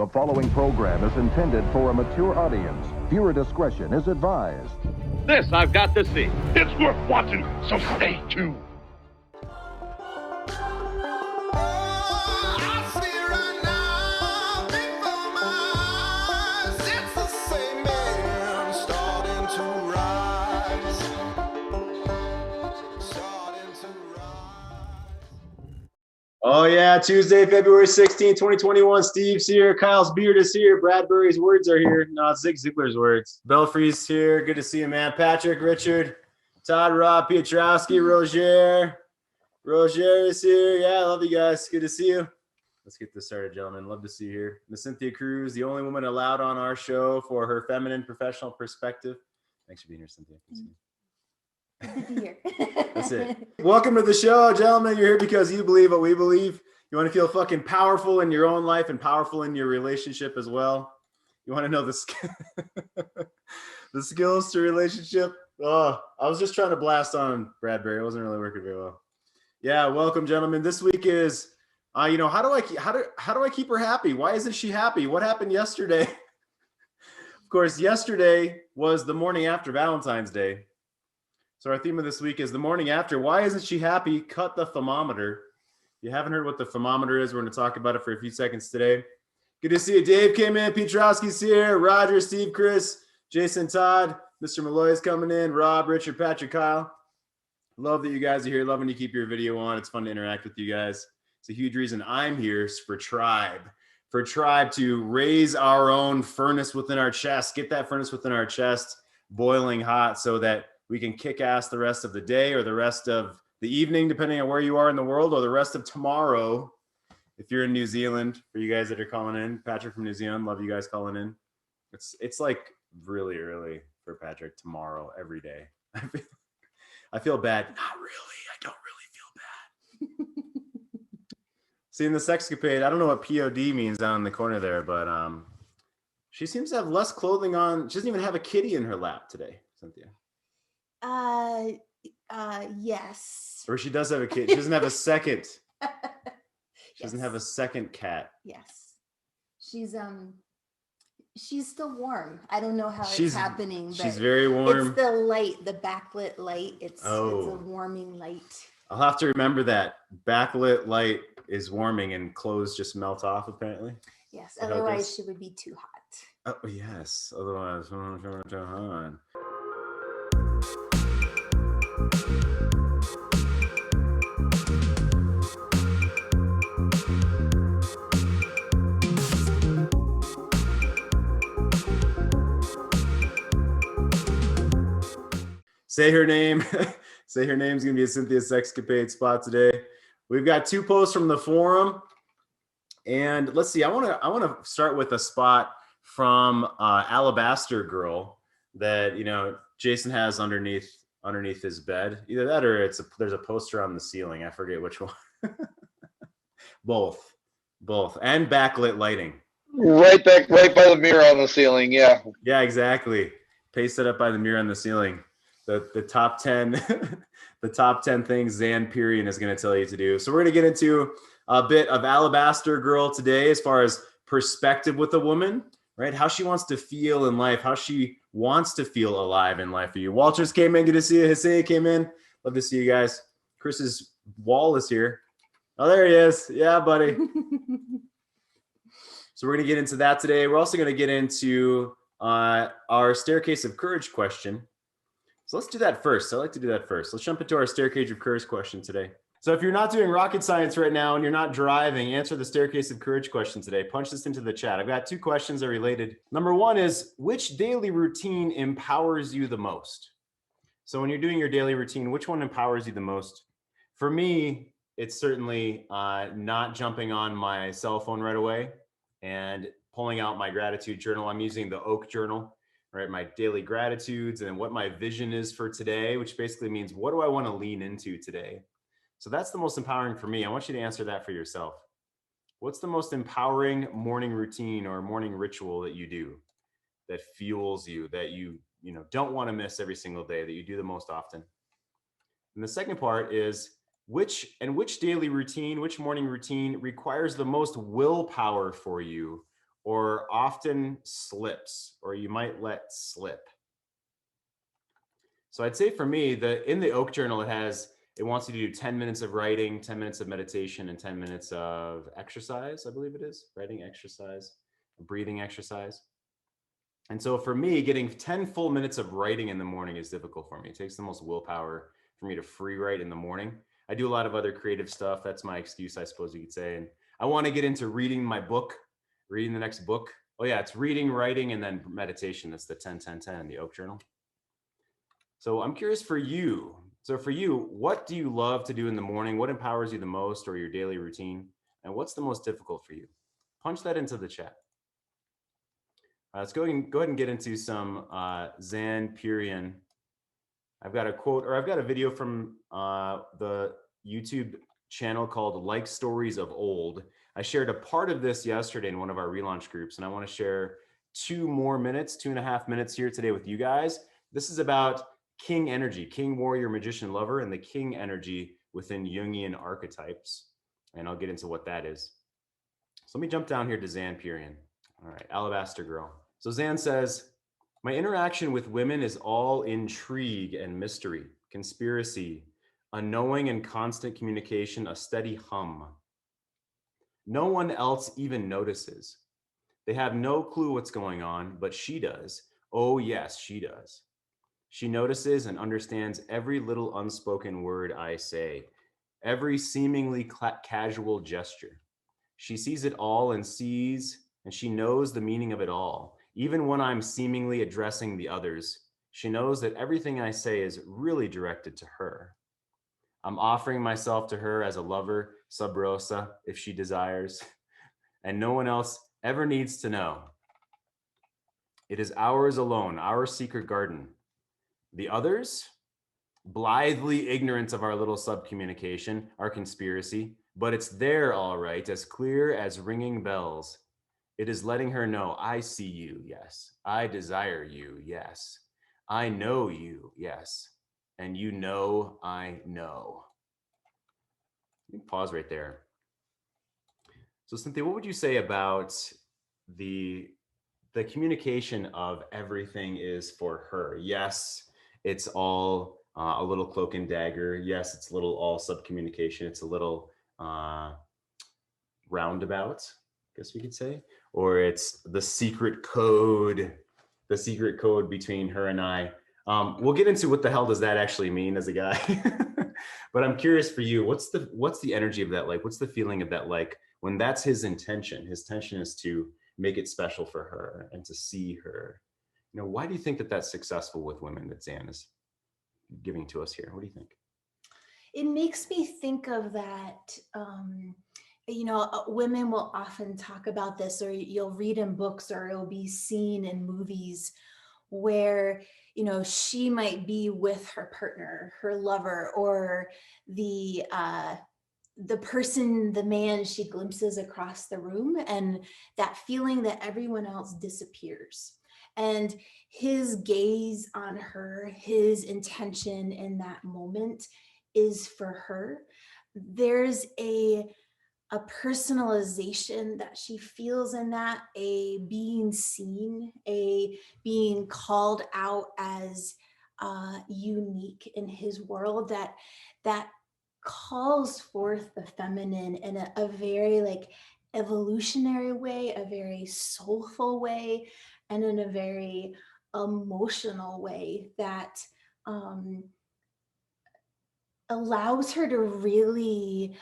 The following program is intended for a mature audience. Viewer discretion is advised. This I've got to see. It's worth watching, so stay tuned. Oh yeah, Tuesday, February 16, 2021. Steve's here, Kyle's beard is here, Bradbury's words are here. No, it's Zig Ziglar's words. Belfry's here. Good to see you, man. Patrick, Richard, Todd, Rob, Pietrowski, Roger. Roger is here. Yeah, I love you guys. Good to see you. Let's get this started, gentlemen. Love to see you here. Miss Cynthia Kruse, the only woman allowed on our show for her feminine professional perspective. Thanks for being here, Cynthia. Good to be here. That's it. Welcome to the show, gentlemen. You're here because you believe what we believe. You want to feel fucking powerful in your own life and powerful in your relationship as well. You want to know the skills to relationship. Oh, I was just trying to blast on Bradbury. It wasn't really working very well. Yeah, welcome, gentlemen. This week is, how do I keep her happy? Why isn't she happy? What happened yesterday? Of course, yesterday was the morning after Valentine's Day. So our theme of this week is the morning after. Why isn't she happy? Cut the thermometer. If you haven't heard what the thermometer is, we're going to talk about it for a few seconds today. Good to see you. Dave came in. Pietrowski's here. Roger, Steve, Chris, Jason, Todd, Mr. Malloy's coming in. Rob, Richard, Patrick, Kyle. Love that you guys are here. Love when you keep your video on. It's fun to interact with you guys. It's a huge reason I'm here is for Tribe. For Tribe to raise our own furnace within our chest. Get that furnace within our chest boiling hot so that we can kick ass the rest of the day or the rest of the evening, depending on where you are in the world, or the rest of tomorrow. If you're in New Zealand, for you guys that are calling in, Patrick from New Zealand, love you guys calling in. It's like really early for Patrick tomorrow, every day. I feel bad. Not really. I don't really feel bad. See, in the sexcapade, I don't know what POD means down in the corner there, but she seems to have less clothing on. She doesn't even have a kitty in her lap today, Cynthia. Yes. Or she does have a kid. She doesn't have a second. She doesn't have a second cat. Yes. She's still warm. I don't know how it's happening, but she's very warm. It's the light, the backlit light. It's a warming light. I'll have to remember that. Backlit light is warming and clothes just melt off, apparently. Yes. Otherwise she would be too hot. Oh yes. Otherwise, too hot. Say her name. Say her name's gonna be a Cynthia Sexcapade spot today. We've got 2 posts from the forum, and let's see. I want to start with a spot from Alabaster Girl that Jason has underneath his bed. Either that or there's a poster on the ceiling. I forget which one. Both, and backlit lighting. Right by the mirror on the ceiling. Yeah. Yeah, exactly. Pasted up by the mirror on the ceiling. The top 10 the top 10 things Zan Period is going to tell you to do. So we're going to get into a bit of Alabaster Girl today as far as perspective with a woman, right? How she wants to feel in life, how she wants to feel alive in life for you. Walters came in. Good to see you. Hussein came in. Love to see you guys. Chris's wall is here. Oh, there he is. Yeah, buddy. So we're going to get into that today. We're also going to get into our Staircase of Courage question. So let's do that first. I like to do that first. Let's jump into our Staircase of Courage question today. So if you're not doing rocket science right now and you're not driving, answer the Staircase of Courage question today. Punch this into the chat. I've got 2 questions that are related. Number 1 is, which daily routine empowers you the most? So when you're doing your daily routine, which one empowers you the most? For me, it's certainly not jumping on my cell phone right away and pulling out my gratitude journal. I'm using the Oak journal. Right, my daily gratitudes and what my vision is for today, which basically means what do I want to lean into today? So that's the most empowering for me. I want you to answer that for yourself. What's the most empowering morning routine or morning ritual that you do that fuels you, that you don't want to miss every single day, that you do the most often? And the second part is which daily routine, which morning routine requires the most willpower for you, or often slips, or you might let slip? So I'd say for me, in the Oak Journal, it wants you to do 10 minutes of writing, 10 minutes of meditation, and 10 minutes of exercise, I believe it is. Writing, exercise, breathing exercise. And so for me, getting 10 full minutes of writing in the morning is difficult for me. It takes the most willpower for me to free write in the morning. I do a lot of other creative stuff. That's my excuse, I suppose you could say. And I want to get into reading my book, reading the next book. Oh yeah, it's reading, writing, and then meditation. That's the 10-10-10 in the Oak Journal. So I'm curious for you. So for you, what do you love to do in the morning? What empowers you the most, or your daily routine? And what's the most difficult for you? Punch that into the chat. Let's go ahead and get into some Zan Purian. I've got a quote, or I've got a video from the YouTube channel called Like Stories of Old. I shared a part of this yesterday in one of our relaunch groups, and I want to share 2.5 minutes here today with you guys. This is about King energy, King, warrior, magician, lover, and the King energy within Jungian archetypes. And I'll get into what that is. So let me jump down here to Zan Purian. All right, Alabaster Girl. So Zan says, my interaction with women is all intrigue and mystery, conspiracy, unknowing and constant communication, a steady hum. No one else even notices. They have no clue what's going on, but she does. Oh yes, she does. She notices and understands every little unspoken word I say, every seemingly casual gesture. She sees it all and she knows the meaning of it all. Even when I'm seemingly addressing the others, she knows that everything I say is really directed to her. I'm offering myself to her as a lover, sub rosa, if she desires, and no one else ever needs to know. It is ours alone, our secret garden. The others, blithely ignorant of our little sub-communication, our conspiracy, but it's there all right, as clear as ringing bells. It is letting her know, I see you, yes. I desire you, yes. I know you, yes. And you know I know. Let me pause right there. So Cynthia, what would you say about the communication of everything is for her? Yes, it's all a little cloak and dagger. Yes, it's a little all sub-communication. It's a little roundabout, I guess we could say. Or it's the secret code between her and I. We'll get into what the hell does that actually mean as a guy. But I'm curious for you, what's the energy of that like? What's the feeling of that like when that's his intention? His intention is to make it special for her and to see her. You know, why do you think that that's successful with women that Zan is giving to us here? What do you think? It makes me think of that, women will often talk about this, or you'll read in books, or it'll be seen in movies where, she might be with her partner, her lover, or the person, the man she glimpses across the room, and that feeling that everyone else disappears. And his gaze on her, his intention in that moment is for her. There's a personalization that she feels in that, a being seen, a being called out as unique in his world, that calls forth the feminine in a very like evolutionary way, a very soulful way, and in a very emotional way that allows her to really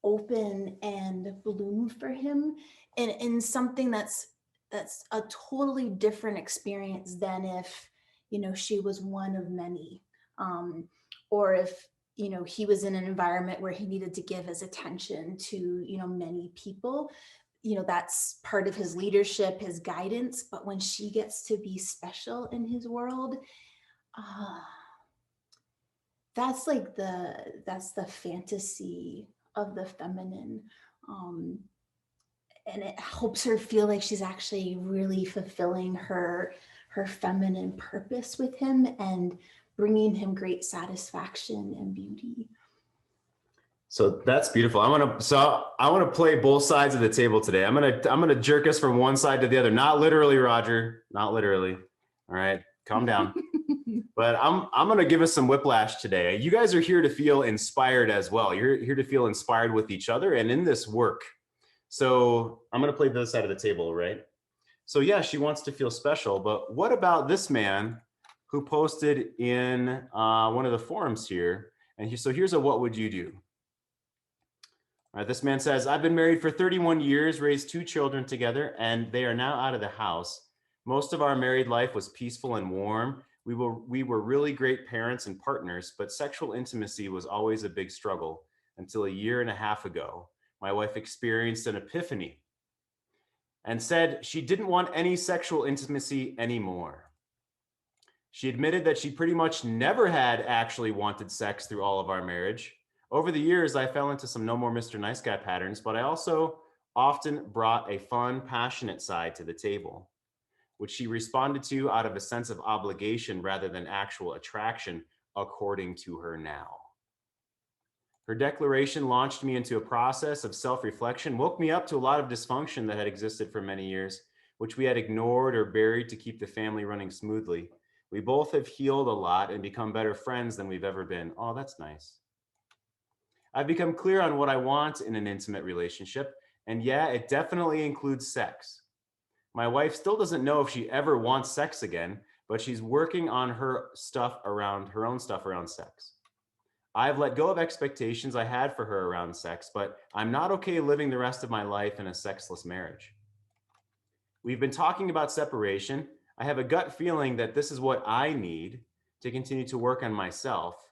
open and bloom for him in something that's a totally different experience than if she was one of many, or if he was in an environment where he needed to give his attention to many people. That's part of his leadership, his guidance. But when she gets to be special in his world, that's the fantasy of the feminine. And it helps her feel like she's actually really fulfilling her feminine purpose with him and bringing him great satisfaction and beauty. So that's beautiful. I want to play both sides of the table today. I'm gonna jerk us from one side to the other. Not literally, Roger. Not literally. All right, calm down. But I'm gonna give us some whiplash today. You guys are here to feel inspired as well. You're here to feel inspired with each other and in this work. So I'm gonna play this side of the table, right? So yeah, she wants to feel special, but what about this man who posted in one of the forums here? And so here's a what would you do? All right, this man says, I've been married for 31 years, raised 2 children together, and they are now out of the house. Most of our married life was peaceful and warm. We were really great parents and partners, but sexual intimacy was always a big struggle until a year and a half ago. My wife experienced an epiphany and said she didn't want any sexual intimacy anymore. She admitted that she pretty much never had actually wanted sex through all of our marriage. Over the years, I fell into some no more Mr. Nice Guy patterns, but I also often brought a fun, passionate side to the table, which she responded to out of a sense of obligation rather than actual attraction, according to her now. Her declaration launched me into a process of self-reflection, woke me up to a lot of dysfunction that had existed for many years, which we had ignored or buried to keep the family running smoothly. We both have healed a lot and become better friends than we've ever been. Oh, that's nice. I've become clear on what I want in an intimate relationship, and yeah, it definitely includes sex. My wife still doesn't know if she ever wants sex again, but she's working on her own stuff around sex. I've let go of expectations I had for her around sex, but I'm not okay living the rest of my life in a sexless marriage. We've been talking about separation. I have a gut feeling that this is what I need to continue to work on myself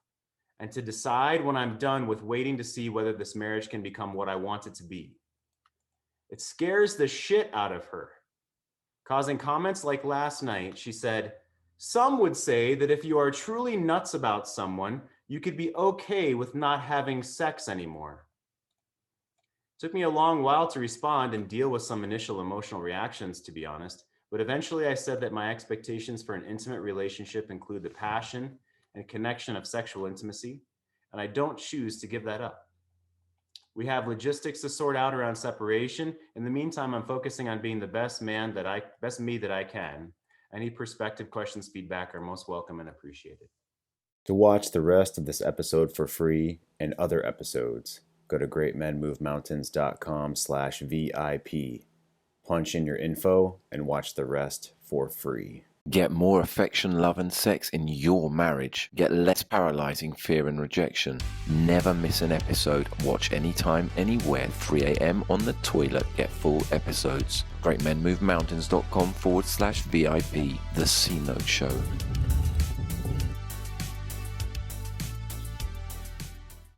and to decide when I'm done with waiting to see whether this marriage can become what I want it to be. It scares the shit out of her, causing comments like last night. She said, some would say that if you are truly nuts about someone, you could be okay with not having sex anymore. It took me a long while to respond and deal with some initial emotional reactions, to be honest, but eventually I said that my expectations for an intimate relationship include the passion and connection of sexual intimacy, and I don't choose to give that up. We have logistics to sort out around separation. In the meantime, I'm focusing on being the best me that I can. Any perspective, questions, feedback are most welcome and appreciated. To watch the rest of this episode for free and other episodes, go to greatmenmovemountains.com/VIP. Punch in your info and watch the rest for free. Get more affection, love, and sex in your marriage. Get less paralyzing fear and rejection. Never miss an episode. Watch anytime, anywhere, 3 a.m. on the toilet. Get full episodes. GreatMenMoveMountains.com/VIP. The C Note Show.